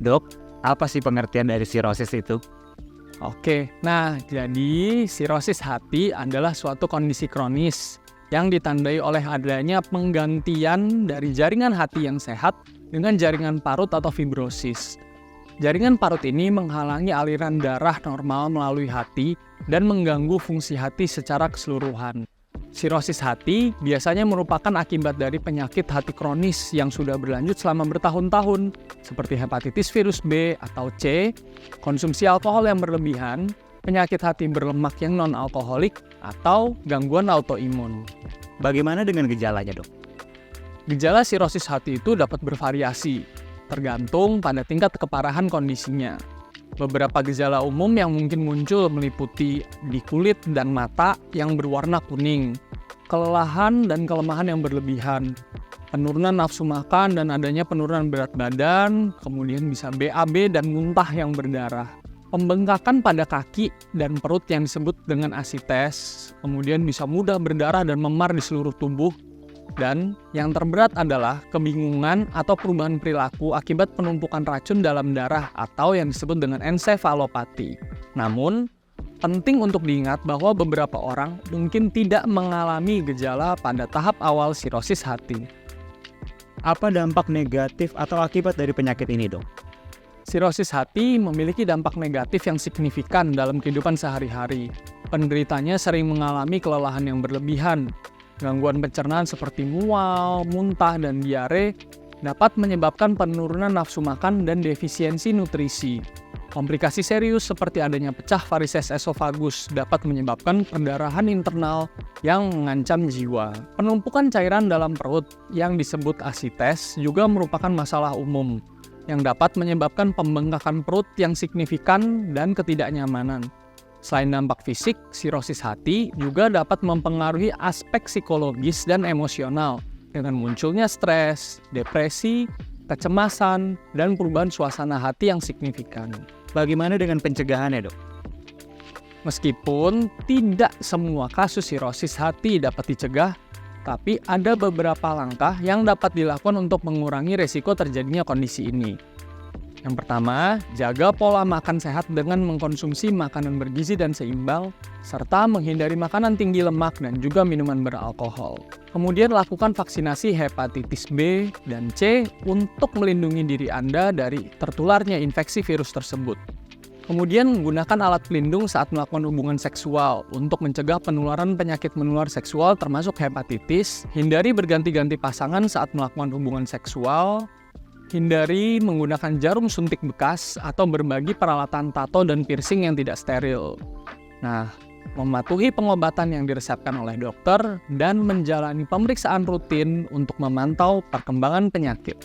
Dok, apa sih pengertian dari sirosis itu? Oke, nah jadi sirosis hati adalah suatu kondisi kronis yang ditandai oleh adanya penggantian dari jaringan hati yang sehat dengan jaringan parut atau fibrosis. Jaringan parut ini menghalangi aliran darah normal melalui hati dan mengganggu fungsi hati secara keseluruhan. Sirosis hati biasanya merupakan akibat dari penyakit hati kronis yang sudah berlanjut selama bertahun-tahun, seperti hepatitis virus B atau C, konsumsi alkohol yang berlebihan, penyakit hati berlemak yang non-alkoholik, atau gangguan autoimun. Bagaimana dengan gejalanya, Dok? Gejala sirosis hati itu dapat bervariasi, tergantung pada tingkat keparahan kondisinya. Beberapa gejala umum yang mungkin muncul meliputi di kulit dan mata yang berwarna kuning, kelelahan dan kelemahan yang berlebihan, penurunan nafsu makan dan adanya penurunan berat badan, kemudian bisa BAB dan muntah yang berdarah, pembengkakan pada kaki dan perut yang disebut dengan asites, kemudian bisa mudah berdarah dan memar di seluruh tubuh. Dan yang terberat adalah kebingungan atau perubahan perilaku akibat penumpukan racun dalam darah atau yang disebut dengan ensefalopati. Namun, penting untuk diingat bahwa beberapa orang mungkin tidak mengalami gejala pada tahap awal sirosis hati. Apa dampak negatif atau akibat dari penyakit ini, Dok? Sirosis hati memiliki dampak negatif yang signifikan dalam kehidupan sehari-hari. Penderitanya sering mengalami kelelahan yang berlebihan. Gangguan pencernaan seperti mual, muntah, dan diare dapat menyebabkan penurunan nafsu makan dan defisiensi nutrisi. Komplikasi serius seperti adanya pecah varises esofagus dapat menyebabkan perdarahan internal yang mengancam jiwa. Penumpukan cairan dalam perut yang disebut asites juga merupakan masalah umum yang dapat menyebabkan pembengkakan perut yang signifikan dan ketidaknyamanan. Selain dampak fisik, sirosis hati juga dapat mempengaruhi aspek psikologis dan emosional dengan munculnya stres, depresi, kecemasan, dan perubahan suasana hati yang signifikan. Bagaimana dengan pencegahannya, Dok? Meskipun tidak semua kasus sirosis hati dapat dicegah, tapi ada beberapa langkah yang dapat dilakukan untuk mengurangi risiko terjadinya kondisi ini. Yang pertama, jaga pola makan sehat dengan mengkonsumsi makanan bergizi dan seimbang, serta menghindari makanan tinggi lemak dan juga minuman beralkohol. Kemudian lakukan vaksinasi hepatitis B dan C untuk melindungi diri Anda dari tertularnya infeksi virus tersebut. Kemudian menggunakan alat pelindung saat melakukan hubungan seksual untuk mencegah penularan penyakit menular seksual termasuk hepatitis, hindari berganti-ganti pasangan saat melakukan hubungan seksual, hindari menggunakan jarum suntik bekas atau berbagi peralatan tato dan piercing yang tidak steril. Nah, mematuhi pengobatan yang diresepkan oleh dokter dan menjalani pemeriksaan rutin untuk memantau perkembangan penyakit.